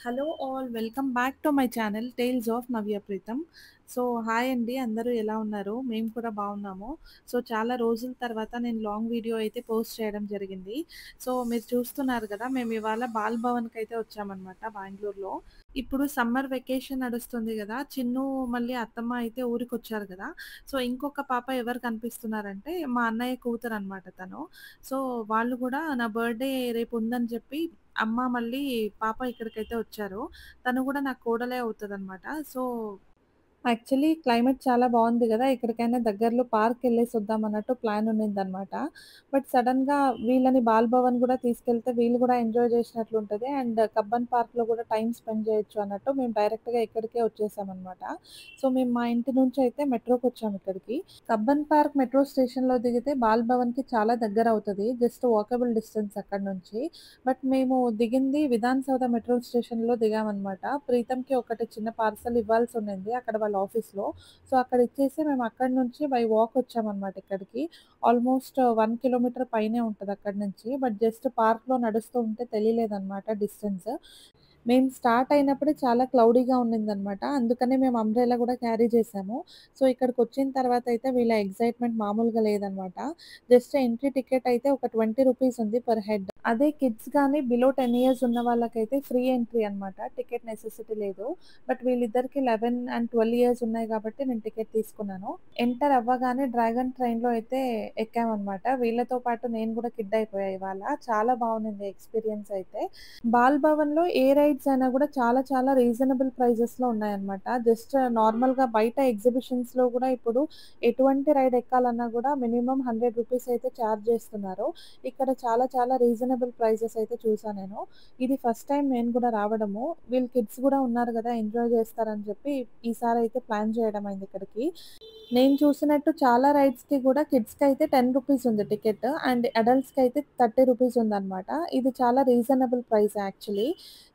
Hello all welcome back to my channel tales of Navya Preetham. So hi అండి, అందరూ ఎలా ఉన్నారు? మేము కూడా బాగున్నాము. సో చాలా రోజుల తర్వాత నేను లాంగ్ వీడియో అయితే పోస్ట్ చేయడం జరిగింది. సో మీరు చూస్తున్నారు కదా, మేము ఇవాళ బాల్ భవన్కి అయితే వచ్చామన్నమాట బెంగళూరులో. ఇప్పుడు సమ్మర్ వెకేషన్ నడుస్తుంది కదా, చిన్ను మళ్ళీ అత్తమ్మ అయితే ఊరికి వచ్చారు కదా. సో ఇంకొక పాప ఎవరు కనిపిస్తున్నారంటే మా అన్నయ్య కూతురు అనమాట తను. సో వాళ్ళు కూడా నా బర్త్డే రేపు ఉందని చెప్పి అమ్మ మళ్ళీ పాప ఇక్కడికైతే వచ్చారు. తను గూడా నాకు కోడలే అవుతదనమాట. సో, యాక్చువల్లీ క్లైమేట్ చాలా బావుంది గదా! ఎక్కడికైనా దగ్గరలో పార్క్‌కెళ్ళేసొద్దాం అన్నట్టు ప్లాన్ ఉండిందనమాట. బట్ సడెన్‌గా వీళ్ళని బాల్ భవన్ గూడా తీసుకెళ్తే వీళ్ళు గూడా ఎంజాయ్ చేసినట్లుంటది. అండ్ కబ్బన్ పార్క్‌లో గూడా టైమ్ స్పెండ్ చేయొచ్చు అన్నట్టు మేము డైరెక్ట్‌గా ఇక్కడికే వచ్చేసామనమాట. సో, మేము మా ఇంటి నుంచయితే మెట్రోకొచ్చాము ఇక్కడికి. కబ్బన్ పార్క్ మెట్రో స్టేషన్‌లో దిగితే బాల్ భవన్‌కి చాలా దగ్గరవుతది. జస్ట్ వాకబుల్ డిస్టెన్స్ అక్కడి నుంచి. బట్ మేము దిగింది విధాన్ సౌధ మెట్రో స్టేషన్‌లో దిగామనమాట. ప్రీతమ్‌కి ఒకటి చిన్న పార్సెల్ ఇవ్వాల్సుండింది అక్కడ వాళ్ళ ఆఫీస్‌లో. సో, అక్కడ ఇచ్చేసి మేము అక్కడి నుంచి బై వాక్ వచ్చామనమాట ఇక్కడికి. ఆల్మోస్ట్ 1 కిలోమీటర్ పైనే ఉంటది అక్కడి నుంచి. బట్ జస్ట్ పార్క్‌లో నడుస్తూ ఉంటే తెలియలేదనమాట డిస్టెన్స్. మేము స్టార్ట్ అయినప్పుడే చాలా క్లౌడీగా ఉండిందనమాట. అందుకనే మేము అంబ్రెల్లా గూడా క్యారీ చేసాము. సో, ఇక్కడికొచ్చిన తర్వాత అయితే వీళ్ళ ఎక్సైట్‌మెంట్ మామూలుగా లేదనమాట. జస్ట్ ఎంట్రీ టికెట్ అయితే ఒక ₹20 ఉంది పర్ హెడ్. అదే కిడ్స్ గాని బిలో 10 ఇయర్స్ ఉన్న వాళ్ళకైతే ఫ్రీ ఎంట్రీ అనమాట. టికెట్ నెసెసిటీ లేదు. బట్ వీళ్ళిద్దరికీ 11 అండ్ 12 ఇయర్స్ ఉన్నాయి కాబట్టి నేను టికెట్ తీసుకున్నాను. ఎంటర్ అవ్వగానే డ్రాగన్ ట్రైన్‌లో అయితే ఎక్కామనమాట. వీళ్ళతో పాటు నేను గూడా కిడ్ అయిపోయా ఇవాళ. చాలా బావుండింది ఎక్స్‌పీరియన్స్ అయితే. బాల్ భవన్‌లో ఏ రైడ్స్ అయినా గూడా చాలా చాలా రీజనబుల్ ప్రైజెస్‌లో ఉన్నాయన్నమాట. జస్ట్ నార్మల్‌గా బయట ఎగ్జిబిషన్స్‌లో గూడా ఇప్పుడు ఎటువంటి రైడ్ ఎక్కాలన్నా గూడా మినిమమ్ ₹100 అయితే చార్జ్ జేస్తున్నారు. ఇక్కడ చాలా చాలా రీజనబుల్ ప్రైజెస్ అయితే చూసా నేను. ఇది ఫస్ట్ టైమ్ నేను గూడా రావడము. వీళ్ళు కిడ్స్ గూడా ఉన్నారు గదా! ఎంజాయ్ జేస్తారని చెప్పి ఈసారైతే ప్లాన్ చేయడం అయింది ఇక్కడికి. నేను చూసినట్టు చాలా రైడ్స్‌కి గూడా కిడ్స్‌కైతే ₹10 ఉంది టికెట్. అండ్ అడల్ట్స్‌కైతే ₹30 ఉందనమాట. ఇది చాలా reasonable price actually.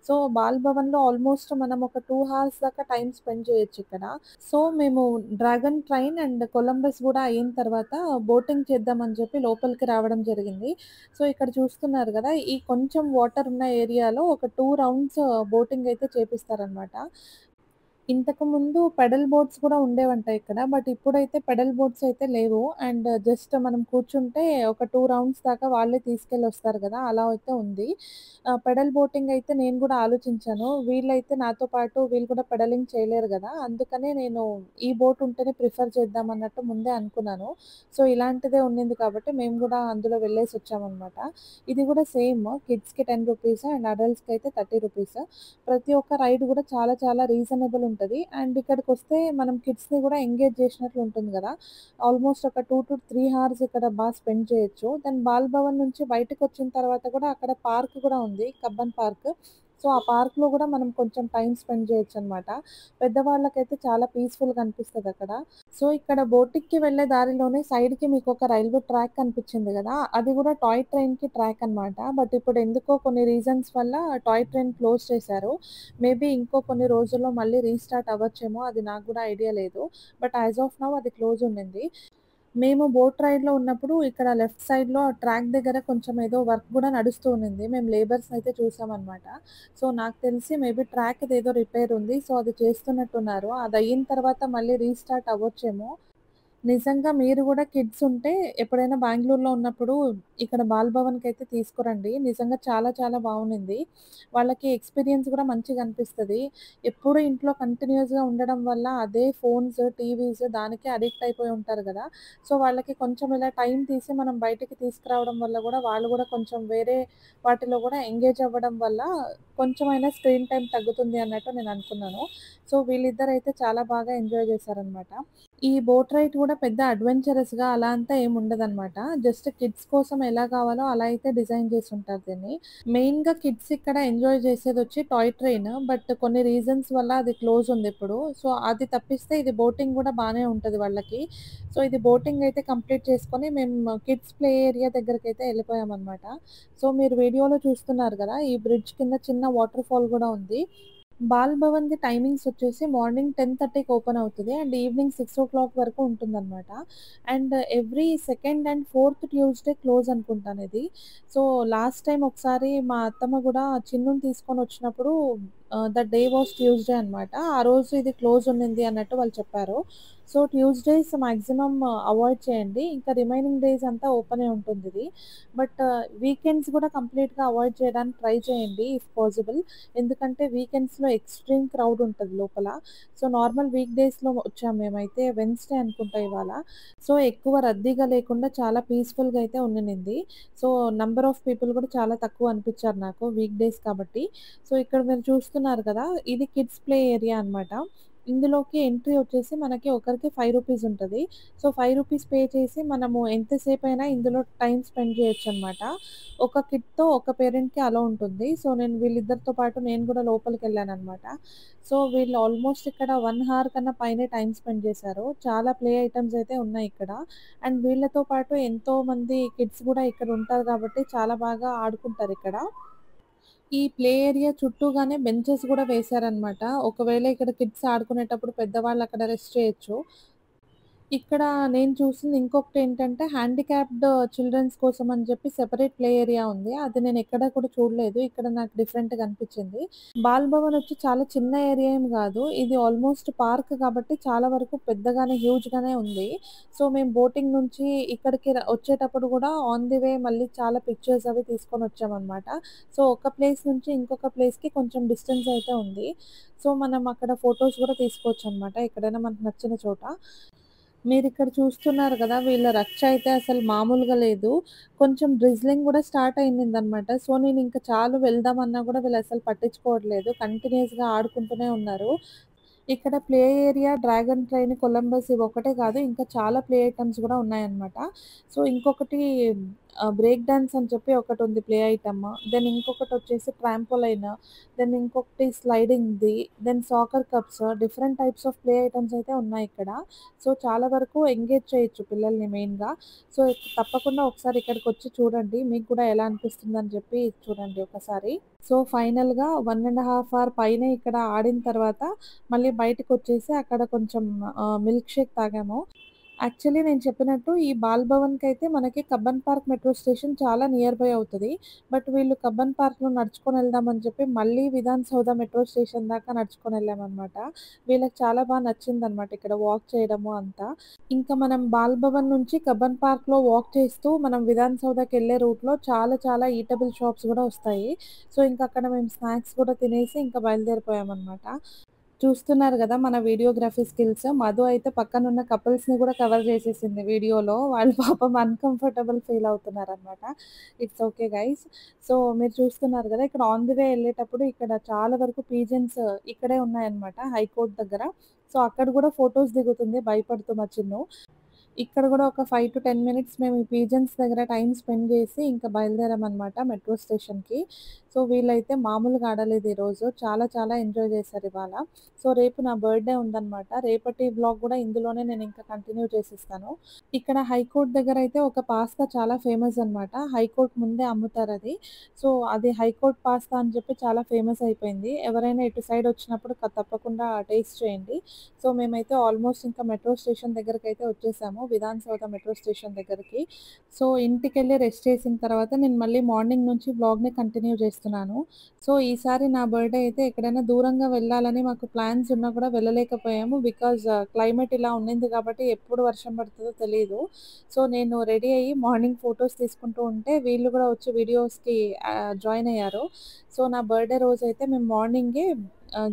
So, ball భవన్‌లో ఆల్మోస్ట్ మనం ఒక 2 హార్స్ దాకా టైమ్ స్పెండ్ చేయొచ్చిక్కడ. సో, మేము డ్రాగన్ ట్రైన్ అండ్ కొలంబస్ గూడా అయిన తర్వాత బోటింగ్ చేద్దామని చెప్పి లోపలికి రావడం జరిగింది. సో, ఇక్కడ చూస్తున్నారు గదా! ఈ కొంచెం వాటర్ ఉన్న ఏరియాలో ఒక 2 రౌండ్స్ బోటింగ్ అయితే చేపిస్తారనమాట. ఇంతకుముందు పెడల్ బోట్స్ కూడా ఉండేవంట ఇక్కడ. బట్ ఇప్పుడైతే పెడల్ బోట్స్ అయితే లేవు. అండ్ జస్ట్ మనం కూర్చుంటే ఒక 2 రౌండ్స్ దాకా వాళ్ళే తీసుకెళ్ళొస్తారు గదా! అలా అయితే ఉంది. పెడల్ బోటింగ్ అయితే నేను గూడా ఆలోచించాను. వీళ్ళైతే నాతో పాటు వీళ్ళు కూడా పెడలింగ్ చేయలేరు గదా! అందుకనే నేను ఈ బోట్ ఉంటేనే ప్రిఫర్ చేద్దాం అన్నట్టు ముందే అనుకున్నాను. సో, ఇలాంటిదే ఉండింది కాబట్టి మేము గూడా అందులో వెళ్ళేసొచ్చామనమాట. ఇది గూడా సేమ్ కిడ్స్‌కి ₹10 అండ్ అడల్ట్స్‌కి అయితే ₹30. ప్రతి ఒక్క రైడ్ గూడా చాలా చాలా రీజనబుల్ ఉంటది. అండ్ ఇక్కడికొస్తే మనం కిడ్స్‌ని గూడా ఎంగేజ్ చేసినట్లు ఉంటుంది గదా! ఆల్మోస్ట్ ఒక 2-3 హార్స్ ఇక్కడ స్పెండ్ చేయొచ్చు. దెన్ బాల్ భవన్ నుంచి బయటకొచ్చిన తర్వాత కూడా అక్కడ పార్క్ కూడా ఉంది. కబ్బన్ పార్క్. సో, ఆ పార్క్‌లో గూడా మనం కొంచెం టైమ్ స్పెండ్ చేయొచ్చనమాట. పెద్దవాళ్ళకైతే చాలా పీస్‌ఫుల్‌గా అనిపిస్తదక్కడ. సో, ఇక్కడ బోటిక్‌కి వెళ్ళే దారిలోనే సైడ్‌కి మీకొక రైల్వే ట్రాక్ కనిపిచ్చింది గదా! అది గూడా టాయ్ ట్రైన్‌కి ట్రాక్ అనమాట. బట్ ఇప్పుడెందుకో కొన్ని రీజన్స్ వల్ల టాయ్ ట్రైన్ క్లోజ్ చేశారు. మేబీ ఇంకో కొన్ని రోజుల్లో మళ్ళీ రీస్టార్ట్ అవ్వచ్చేమో, అది నాకు గూడా ఐడియా లేదు. బట్ యాస్ ఆఫ్ నౌ అది క్లోజ్ ఉండింది. మేము బోట్ రైడ్‌లో ఉన్నప్పుడు ఇక్కడ లెఫ్ట్ సైడ్‌లో ట్రాక్ దగ్గర కొంచెం ఏదో వర్క్ గూడా నడుస్తూ ఉండింది. మేము లేబర్స్‌నయితే చూసామనమాట. సో, నాకు తెలిసి మేబీ ట్రాక్‌దేదో రిపేర్ ఉంది. సో, అది చేస్తున్నట్టున్నారు. అదయిన తర్వాత మళ్ళీ రీస్టార్ట్ అవ్వచ్చేమో. నిజంగా మీరు గూడా కిడ్స్ ఉంటే ఎప్పుడైనా బెంగుళూరులో ఉన్నప్పుడు ఇక్కడ బాల్ భవన్‌కైతే తీసుకురండి. నిజంగా చాలా చాలా బావుండింది. వాళ్ళకి ఎక్స్‌పీరియన్స్ గూడా మంచిగా అనిపిస్తది. ఎప్పుడు ఇంట్లో కంటిన్యూయస్‌గా ఉండడం వల్ల అదే ఫోన్స్, టీవీస్ దానికే అడిక్ట్ అయిపోయి ఉంటారు గదా! సో, వాళ్ళకి కొంచెం ఇలా టైం తీసి మనం బయటికి తీసుకురావడం వల్ల గూడా వాళ్ళు గూడా కొంచెం వేరే వాటిలో గూడా ఎంగేజ్ అవ్వడం వల్ల కొంచెమైనా స్క్రీన్ టైమ్ తగ్గుతుంది అన్నట్టు నేను అనుకున్నాను. సో, వీళ్ళిద్దరైతే చాలా బాగా ఎంజాయ్ చేశారనమాట. ఈ బోట్ రైడ్ గూడా పెద్ద అడ్వెంచరస్‌గా అలా అంతా ఏమి ఉండదనమాట. జస్ట్ కిడ్స్ కోసం ఎలా కావాలో అలా అయితే డిజైన్ చేసుంటారు దీన్ని. మెయిన్‌గా కిడ్స్ ఇక్కడ ఎంజాయ్ చేసేదొచ్చి టాయ్ ట్రైన్. బట్ కొన్ని రీజన్స్ వల్ల అది క్లోజ్ ఉందిప్పుడు. సో, అది తప్పిస్తే ఇది బోటింగ్ గూడా బానే ఉంటది వాళ్ళకి. సో, ఇది బోటింగ్ అయితే కంప్లీట్ చేసుకొని మేము కిడ్స్ ప్లే ఏరియా దగ్గరకైతే ఎళ్ళిపోయామనమాట. సో, మీరు వీడియోలో చూస్తున్నారు గదా! ఈ బ్రిడ్జ్ కింద చిన్న వాటర్ ఫాల్ గూడా ఉంది. బాల్ భవన్‌ది టైమింగ్స్ వచ్చేసి మార్నింగ్ 10:30కి ఓపెన్ అవుతది. అండ్ ఈవినింగ్ 6:00 వరకు ఉంటుందనమాట. And every second and fourth Tuesday close అనుకుంటానిది. సో, లాస్ట్ టైమ్ ఒకసారి మా అత్తమ్మ గూడా చిన్నుని తీసుకొనొచ్చినప్పుడు ద డే వాస్ ట్యూస్‌డే అనమాట. ఆ రోజు ఇది క్లోజ్ ఉండింది అన్నట్టు వాళ్ళు చెప్పారు. సో, ట్యూస్‌డేస్ మాక్సిమం అవాయిడ్ చేయండి. ఇంకా రిమైనింగ్ డేస్ అంతా ఓపెనే ఉంటుందిది. బట్ వీకెండ్స్ గూడా కంప్లీట్‌గా అవాయిడ్ చేయడానికి ట్రై చేయండి ఇఫ్ పాసిబుల్. ఎందుకంటే వీకెండ్స్‌లో ఎక్స్‌ట్రీమ్ క్రౌడ్ ఉంటది లోపల. సో, నార్మల్ వీక్ డేస్‌లో వచ్చాం మేమైతే వెడ్నెస్‌డే అనుకుంటా ఇవాళ. సో, ఎక్కువ రద్దీగా లేకుండా చాలా పీస్‌ఫుల్‌గా అయితే ఉండినింది. సో, నంబర్ ఆఫ్ పీపుల్ కూడా చాలా తక్కువ అనిపిచ్చారు నాకు వీక్ డేస్ కాబట్టి. సో, ఇక్కడ మీరు చూస్తున్నారు కదా! ఇది కిడ్స్ ప్లే ఏరియా అనమాట. ఇందులోకి ఎంట్రీ వచ్చేసి మనకి ఒకరికి రూ. 5 ఉంటది. సో, రూ. 5 పే చేసి మనము ఎంతసేపైనా ఇందులో టైమ్ స్పెండ్ చేయొచ్చనమాట. ఒక కిడ్‌తో ఒక పేరెంట్‌కి అలో ఉంటుంది. సో, నేను వీళ్ళిద్దరితో పాటు నేను కూడా లోపలికెళ్ళాననమాట. సో, వీళ్ళు ఆల్మోస్ట్ ఇక్కడ 1 హార్ కన్నా పైనే టైమ్ స్పెండ్ చేశారు. చాలా ప్లే ఐటెమ్స్ అయితే ఉన్నాయిక్కడ. అండ్ వీళ్ళతో పాటు ఎంతోమంది కిడ్స్ గూడా ఇక్కడ ఉంటారు కాబట్టి చాలా బాగా ఆడుకుంటారిక్కడ. ఈ ప్లే ఏరియా చుట్టూగానే బెంచెస్ గూడా వేశారనమాట. ఒకవేళ ఇక్కడ కిడ్స్ ఆడుకునేటప్పుడు పెద్దవాళ్ళు అక్కడ రెస్ట్ చేయొచ్చు. ఇక్కడ నేను చూసింది ఇంకొకటేంటంటే హ్యాండిక్యాప్డ్ చిల్డ్రన్స్ కోసం అని చెప్పి సెపరేట్ ప్లే ఏరియా ఉంది. అది నేనెక్కడ కూడా చూడలేదు. ఇక్కడ నాకు డిఫరెంట్‌గా అనిపిచ్చింది. బాల్ భవన్ వచ్చి చాలా చిన్న ఏరియా ఏమి గాదు. ఇది ఆల్మోస్ట్ పార్క్ కాబట్టి చాలా వరకు పెద్దగానే హ్యూజ్‌గానే ఉంది. సో, మేము బోటింగ్ నుంచి ఇక్కడికి వచ్చేటప్పుడు గూడా ఆన్ ది వే మళ్ళీ చాలా పిక్చర్స్ అవి తీసుకొనొచ్చామనమాట. సో, ఒక ప్లేస్ నుంచి ఇంకొక ప్లేస్‌కి కొంచెం డిస్టెన్స్ అయితే ఉంది. సో, మనం అక్కడ ఫోటోస్ గూడా తీసుకోవచ్చనమాట ఎక్కడైనా మనకు నచ్చిన చోట. మీరిక్కడ చూస్తున్నారు గదా! వీళ్ళ రచ్చ అయితే అసలు మామూలుగా లేదు. కొంచెం డ్రిజ్లింగ్ గూడా స్టార్ట్ అయిందనమాట. సో, నేనింక చాలు వెళ్దామన్నా గూడా వీళ్ళసలు పట్టించుకోవట్లేదు. కంటిన్యూయస్‌గా ఆడుకుంటూనే ఉన్నారు. ఇక్కడ play area, dragon train, Columbus ఇవొక్కటే కాదు. ఇంకా చాలా ప్లే ఐటెమ్స్ గూడా ఉన్నాయన్నమాట. సో, ఇంకొకటి బ్రేక్ డాన్స్ అని చెప్పి ఒకటుంది ప్లే ఐటెమ్. దెన్ ఇంకొకటొచ్చేసి ట్రాంపోలైన్. దెన్ ఇంకొకటి స్లైడింగ్‌ది. Then soccer cups. Different types of play items అయితే ఉన్నాయిక్కడ. సో, చాలా వరకు ఎంగేజ్ చేయొచ్చు పిల్లల్ని మెయిన్‌గా. సో, తప్పకుండా ఒకసారి ఇక్కడికొచ్చి చూడండి. మీకు కూడా ఎలా అనిపిస్తుందని చెప్పి చూడండి ఒకసారి. సో, ఫైనల్‌గా 1 ½ అవర్ పైనే ఇక్కడ ఆడిన తర్వాత మళ్ళీ బయటికొచ్చేసి అక్కడ కొంచెం మిల్క్ షేక్ తాగాము. యాక్చువల్లీ నేను చెప్పినట్టు ఈ బాల్ భవన్‌కైతే మనకి కబ్బన్ పార్క్ మెట్రో స్టేషన్ చాలా నియర్ బై అవుతది. బట్ వీళ్ళు కబ్బన్ పార్క్‌లో నడుచుకొని వెళ్దామని చెప్పి మళ్ళీ విధాన్ సౌధ మెట్రో స్టేషన్ దాకా నడుచుకొనెళ్ళామనమాట. వీళ్ళకి చాలా నచ్చిందనమాట ఇక్కడ వాక్ చేయడము అంతా. ఇంకా మనం బాల్ భవన్ నుంచి కబ్బన్ పార్క్‌లో వాక్ చేస్తూ మనం విధాన్ సౌధకెళ్ళే రూట్‌లో చాలా చాలా ఈటబుల్ షాప్స్ గూడా వస్తాయి. సో, ఇంకక్కడ మేము స్నాక్స్ కూడా తినేసి ఇంకా బయలుదేరిపోయామనమాట. చూస్తున్నారు గదా! మన వీడియోగ్రఫీ స్కిల్స్. మధు అయితే పక్కనున్న కపుల్స్‌ని గూడా కవర్ చేసేసింది వీడియోలో. వాళ్ళు పాపం అన్‌కంఫర్టబుల్ ఫీల్ అవుతున్నారనమాట. It's okay guys. సో, మీరు చూస్తున్నారు గదా! ఇక్కడ ఆన్ ది వే ఎళ్ళేటప్పుడు ఇక్కడ చాలా వరకు పీజన్స్ ఇక్కడే ఉన్నాయన్నమాట హైకోర్ట్ దగ్గర. సో, అక్కడ గూడా ఫోటోస్ దిగుతుంది భయపడుతూ మా చిన్ను. ఇక్కడ గూడా ఒక 5-10 మినిట్స్ మేము ఈ పీజన్స్ దగ్గర టైమ్ స్పెండ్ జేసి ఇంకా బయలుదేరామనమాట మెట్రో స్టేషన్‌కి. సో, వీళ్ళైతే మామూలుగా ఆడలేదు ఈరోజు. చాలా చాలా ఎంజాయ్ చేశారివాళ. సో, రేపు నా బర్త్‌డే ఉందనమాట. రేపటి వ్లాగ్ గూడా ఇందులోనే నేనింకా కంటిన్యూ చేసేస్తాను. ఇక్కడ హైకోర్ట్ దగ్గరైతే ఒక పాస్తా చాలా ఫేమస్ అనమాట. హైకోర్ట్ ముందే అమ్ముతారది. సో, అది హైకోర్ట్ పాస్తా అని చెప్పి చాలా ఫేమస్ అయిపోయింది. ఎవరైనా ఇటు సైడ్ వచ్చినప్పుడు తప్పకుండా టేస్ట్ చేయండి. సో, మేమైతే ఆల్మోస్ట్ ఇంకా మెట్రో స్టేషన్ దగ్గరకైతే వచ్చేసాము. విధాన్ సౌధ మెట్రో స్టేషన్ దగ్గరికి. సో, ఇంటికెళ్ళి రెస్ట్ చేసిన తర్వాత నేను మళ్ళీ మార్నింగ్ నుంచి వ్లాగ్‌ని కంటిన్యూ చేస్తున్నాను. సో, ఈసారి నా బర్త్‌డే అయితే ఎక్కడైనా దూరంగా వెళ్ళాలని మాకు ప్లాన్స్ ఉన్నా కూడా వెళ్ళలేకపోయాము. బికాజ్ క్లైమేట్ ఇలా ఉండింది కాబట్టి ఎప్పుడు వర్షం పడుతదో తెలీదు. సో, నేను రెడీ అయ్యి మార్నింగ్ ఫోటోస్ తీసుకుంటూ ఉంటే వీళ్ళు కూడా వచ్చి వీడియోస్‌కి జాయిన్ అయ్యారు. సో, నా బర్త్‌డే రోజైతే మేము మార్నింగే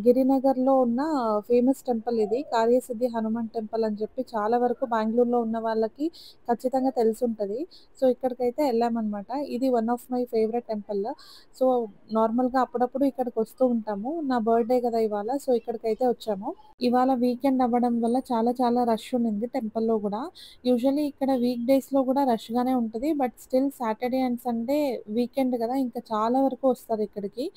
గిరినగర్‌లో ఉన్న ఫేమస్ టెంపుల్ ఇది. కార్యసిద్ధి హనుమాన్ టెంపుల్ అని చెప్పి చాలా వరకు బెంగుళూరులో ఉన్న వాళ్ళకి ఖచ్చితంగా తెలిసుంటది. సో, ఇక్కడికైతే ఎళ్ళామనమాట. ఇది one of my favourite temple. So, నార్మల్‌గా అప్పుడప్పుడు ఇక్కడికొస్తూ ఉంటాము. నా బర్త్‌డే గదా ఇవాళ. సో, ఇక్కడికైతే వచ్చాము. ఇవాళ వీకెండ్ అవ్వడం వల్ల చాలా చాలా రష్ ఉండింది టెంపుల్‌లో గూడా. యూజువల్లీ ఇక్కడ వీక్ డేస్‌లో గూడా రష్‌గానే ఉంటది. But still Saturday and Sunday weekend గదా! ఇంకా చాలా వరకు వస్తారిక్కడికి.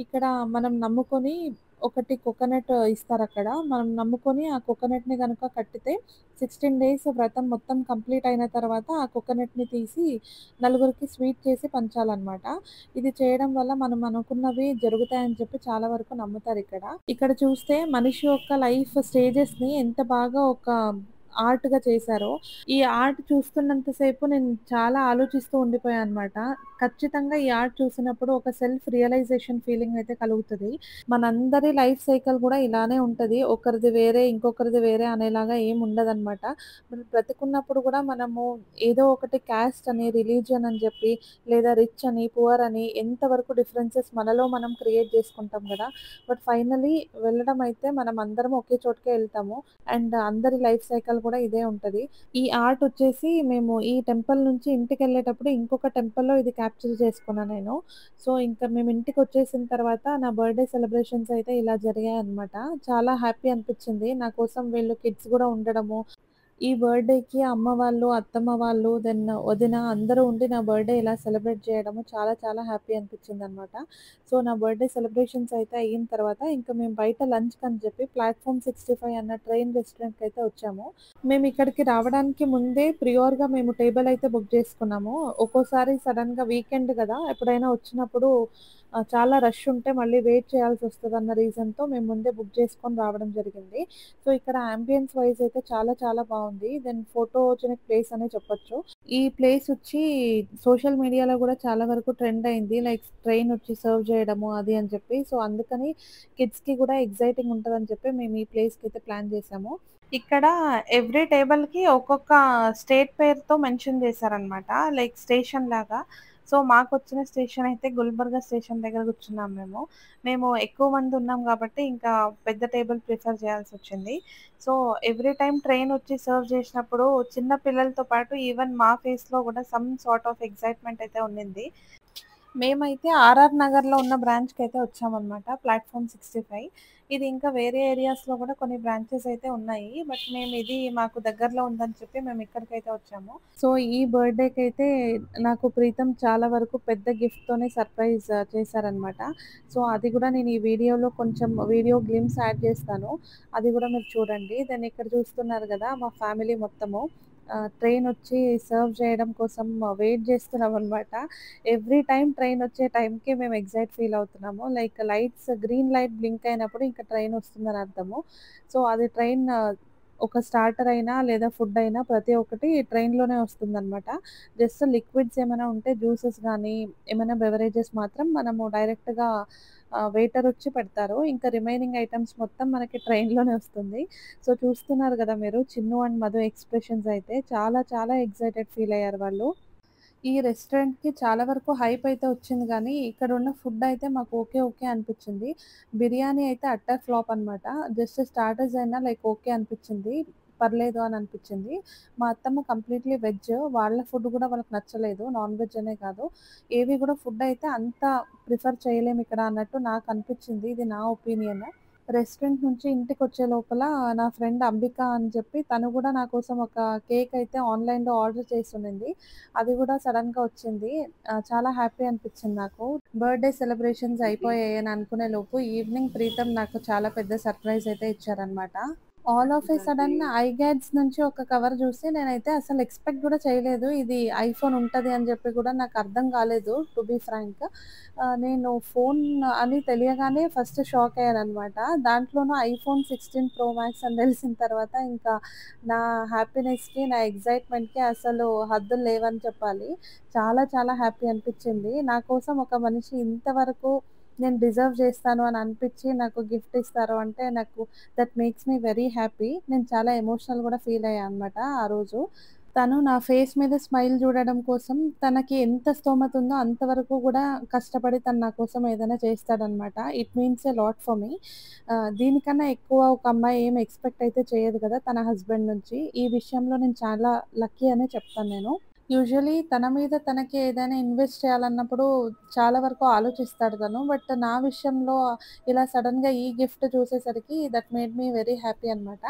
ఇక్కడ మనం నమ్ముకొని ఒకటి కోకోనట్ ఇస్తారక్కడ. మనం నమ్ముకొని ఆ కోకోనట్‌ని గనక కట్టితే 16 డేస్ వ్రతం మొత్తం కంప్లీట్ అయిన తర్వాత ఆ కోకోనట్‌ని తీసి నలుగురికి స్వీట్ చేసి పంచాలనమాట. ఇది చేయడం వల్ల మనం అనుకున్నవి జరుగుతాయని చెప్పి చాలా వరకు నమ్ముతారిక్కడ. ఇక్కడ చూస్తే మనిషి యొక్క లైఫ్ స్టేజెస్‌ని ఎంత బాగా ఒక ఆర్ట్‌గా చేశారో, ఈ ఆర్ట్ చూస్తున్నంత సేపు నేను చాలా ఆలోచిస్తూ ఉండిపోయా అనమాట. ఖచ్చితంగా ఈ ఆర్ట్ చూసినప్పుడు ఒక సెల్ఫ్ రియలైజేషన్ ఫీలింగ్ అయితే కలుగుతది. మనందరి లైఫ్ సైకిల్ గూడా ఇలానే ఉంటది. ఒకరిది వేరే, ఇంకొకరిది వేరే అనేలాగా ఏమి ఉండదనమాట. మనం బ్రతికున్నప్పుడు గూడా మనము ఏదో ఒకటి క్యాస్ట్ అని, రిలీజియన్ అని జెప్పి, లేదా రిచ్ అని, పువర్ అని ఎంతవరకు డిఫరెన్సెస్ మనలో మనం క్రియేట్ జేసుకుంటాం గదా! బట్ ఫైనల్లీ వెళ్ళడం అయితే మనం అందరం ఒకే చోటుకే ఎళ్తాము. అండ్ అందరి లైఫ్ సైకిల్ గూడా ఇదే ఉంటది. ఈ ఆర్ట్ వచ్చేసి మేము ఈ టెంపుల్ నుంచి ఇంటికెళ్ళేటప్పుడు ఇంకొక టెంపుల్‌లో ఇది క్యాప్చర్ చేసుకున్నా నేను. సో, ఇంకా మేము ఇంటికొచ్చేసిన తర్వాత నా బర్త్‌డే సెలబ్రేషన్స్ అయితే ఇలా జరిగాయన్నమాట. చాలా హ్యాపీ అనిపిచ్చింది. నా కోసం వీళ్ళు కిడ్స్ గూడా ఉండడము, ఈ బర్త్‌డేకి అమ్మ వాళ్ళు, అత్తమ్మ వాళ్ళు, దెన్ వదిన అందరూ ఉండి నా బర్త్‌డే ఇలా సెలబ్రేట్ చేయడము చాలా చాలా హ్యాపీ అనిపిచ్చిందనమాట. సో, నా బర్త్‌డే సెలబ్రేషన్స్ అయితే అయిన తర్వాత ఇంక మేము బయట లంచ్‌కని చెప్పి ప్లాట్‌ఫార్మ్ 65 అన్న ట్రైన్ రెస్టారెంట్‌కయితే వచ్చాము. మేమిక్కడికి రావడానికి ముందే ప్రియోర్‌గా మేము టేబుల్ అయితే బుక్ చేసుకున్నాము. ఒక్కోసారి సడెన్‌గా వీకెండ్ గదా! ఎప్పుడైనా వచ్చినప్పుడు చాలా రష్ ఉంటే మళ్ళీ వెయిట్ చేయాల్సొస్తదన్న రీజన్‌తో మేము ముందే బుక్ చేసుకొని రావడం జరిగింది. సో, ఇక్కడ యాంబియన్స్ వైస్ అయితే చాలా చాలా బావుంది. దెన్ ఫోటోజెనిక్ ప్లేస్ అనే చెప్పొచ్చు. ఈ ప్లేస్ వచ్చి సోషల్ మీడియాలో గూడా చాలా వరకు ట్రెండ్ అయింది. లైక్ ట్రైన్ వచ్చి సర్వ్ చేయడము అది అని చెప్పి. సో, అందుకని కిడ్స్‌కి గూడా ఎక్సైటింగ్ ఉంటదని చెప్పి మేము ఈ ప్లేస్‌కైతే ప్లాన్ చేసాము. ఇక్కడ ఎవ్రీ టేబుల్‌కి ఒక్కొక్క స్టేట్ పేరుతో మెన్షన్ చేశారనమాట. లైక్ స్టేషన్ లాగా. సో, మాకొచ్చిన స్టేషన్ అయితే గుల్బర్గా స్టేషన్ దగ్గర కూర్చున్నాం మేము. మేము ఎక్కువ మంది ఉన్నాం కాబట్టి ఇంకా పెద్ద టేబుల్ ప్రిఫర్ చేయాల్సొచ్చింది. సో, ఎవ్రీ టైమ్ ట్రైన్ వచ్చి సర్వ్ చేసినప్పుడు చిన్న పిల్లలతో పాటు ఈవెన్ మా ఫేస్‌లో కూడా సమ్ సార్ట్ ఆఫ్ ఎక్సైట్‌మెంట్ అయితే ఉండింది. మేమైతే ఆర్ఆర్ నగర్‌లో ఉన్న బ్రాంచ్‌కైతే వచ్చామనమాట. ప్లాట్‌ఫార్మ్ 65. ఇది ఇంకా వేరే ఏరియాస్‌లో కూడా కొన్ని బ్రాంచెస్ అయితే ఉన్నాయి. బట్ మేము ఇది మాకు దగ్గరలో ఉందని చెప్పి మేము ఇక్కడికైతే వచ్చాము. సో, ఈ బర్త్‌డేకైతే నాకు ప్రీతం చాలా వరకు పెద్ద గిఫ్ట్‌తోనే సర్ప్రైజ్ చేశారనమాట. సో, అది కూడా నేను ఈ వీడియోలో కొంచెం వీడియో గ్లింప్స్ యాడ్ చేస్తాను. అది కూడా మీరు చూడండి. దెన్ ఇక్కడ చూస్తున్నారు గదా! మా ఫ్యామిలీ మొత్తము ట్రైన్ వచ్చి సర్వ్ చేయడం కోసం వెయిట్ చేస్తున్నామనమాట. ఎవ్రీ టైమ్ ట్రైనొచ్చే టైంకి మేము ఎక్సైట్ ఫీల్ అవుతున్నాము. Like lights green light blink అయినప్పుడు ఇంక ట్రైన్ వస్తుందని అర్థము. సో, అది ట్రైన్ ఒక స్టార్టర్ అయినా లేదా ఫుడ్ అయినా ప్రతి ఒక్కటి ట్రైన్‌లోనే వస్తుందనమాట. జస్ట్ లిక్విడ్స్ ఏమైనా ఉంటే జ్యూసెస్ గానీ, ఏమైనా బెవరేజెస్ మాత్రం మనము డైరెక్ట్‌గా వెయిటర్ వచ్చి పెడతారు. ఇంకా రిమైనింగ్ ఐటెమ్స్ మొత్తం మనకి ట్రైన్‌లోనే వస్తుంది. సో, చూస్తున్నారు గదా మీరు చిన్ను అండ్ మధు ఎక్స్‌ప్రెషన్స్ అయితే చాలా చాలా ఎక్సైటెడ్ ఫీల్ అయ్యారు వాళ్ళు. ఈ రెస్టారెంట్‌కి చాలా వరకు హైప్ అయితే వచ్చింది గానీ, ఇక్కడున్న ఫుడ్ అయితే మాకు ఓకే, ఓకే అనిపిచ్చింది. బిర్యానీ అయితే అట్టర్ ఫ్లాప్ అనమాట. జస్ట్ స్టార్టర్స్ అయినా లైక్ ఓకే అనిపిచ్చింది. పర్లేదు అని అనిపిచ్చింది. మా అత్తమ్మ కంప్లీట్‌లీ వెజ్. వాళ్ళ ఫుడ్ గూడా వాళ్ళకి నచ్చలేదు. నాన్ వెజ్ అనే కాదు. ఏవి గూడా ఫుడ్ అయితే అంత ప్రిఫర్ చేయలేమిక్కడ అన్నట్టు నాకనిపిచ్చింది. ఇది నా ఒపీనియన్. రెస్టారెంట్ నుంచి ఇంటికొచ్చే లోపల నా ఫ్రెండ్ అంబిక అని చెప్పి తను గూడా నా కోసం ఒక కేక్ అయితే ఆన్‌లైన్‌లో ఆర్డర్ చేసుండింది. అది గూడా సడెన్‌గా వచ్చింది. చాలా హ్యాపీ అనిపిచ్చింది నాకు. బర్త్‌డే సెలబ్రేషన్స్ అయిపోయాయి అని అనుకునే లోపు ఈవినింగ్ ప్రీతం నాకు చాలా పెద్ద సర్ప్రైజ్ అయితే ఇచ్చారనమాట. ఆల్ ఆఫ్ ఎ సడన్ ఐగ్యాడ్స్ నుంచి ఒక కవర్ చూసి నేనైతే అసలు ఎక్స్‌పెక్ట్ గూడా చేయలేదు. ఇది ఐఫోన్ ఉంటది అని జెప్పి గూడా నాకు అర్థం కాలేదు టు బీ ఫ్రాంక్. నేను ఫోన్ అని తెలియగానే ఫస్ట్ షాక్ అయ్యాననమాట. దాంట్లోనూ ఐఫోన్ 16 ప్రో మాక్స్ అని తెలిసిన తర్వాత ఇంకా నా హ్యాపీనెస్‌కి, నా ఎక్సైట్‌మెంట్‌కి అసలు హద్దులు లేవని చెప్పాలి. చాలా చాలా హ్యాపీ అనిపిచ్చింది. నా కోసం ఒక మనిషి ఇంతవరకు నేను డిజర్వ్ చేస్తాను అని అనిపిచ్చి నాకు గిఫ్ట్ ఇస్తారు అంటే నాకు that makes me very happy. నేను చాలా ఎమోషనల్ గూడా ఫీల్ అయ్యా అనమాట ఆ రోజు. తను నా ఫేస్ మీద స్మైల్ జూడడం కోసం తనకి ఎంత స్తోమత ఉందో అంతవరకు గూడా కష్టపడి తను నా కోసం ఏదైనా చేస్తాడనమాట. It means a lot for me. దీనికన్నా ఎక్కువ ఒక అమ్మాయి ఏమి ఎక్స్‌పెక్ట్ అయితే చేయదు గదా! తన హస్బెండ్ నుంచి. ఈ విషయంలో నేను చాలా లక్కీ అనే చెప్తాను నేను. యూజువల్లీ తన మీద తనకి ఏదైనా ఇన్వెస్ట్ చేయాలన్నప్పుడు చాలా వరకు ఆలోచిస్తాడు తను. బట్ నా విషయంలో ఇలా సడెన్‌గా ఈ గిఫ్ట్ చూసేసరికి that made me very happy అనమాట.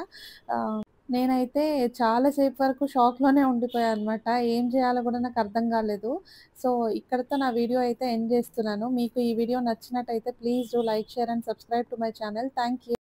నేనైతే చాలా సేపు వరకు షాక్‌లోనే ఉండిపోయా అనమాట. ఏం చేయాలో గూడా నాకు అర్థం గాలేదు. సో, ఇక్కడితో నా వీడియో అయితే ఎండ్ జేస్తున్నాను. మీకు ఈ వీడియో నచ్చినట్టయితే please do like, share and subscribe to my channel. Thank you.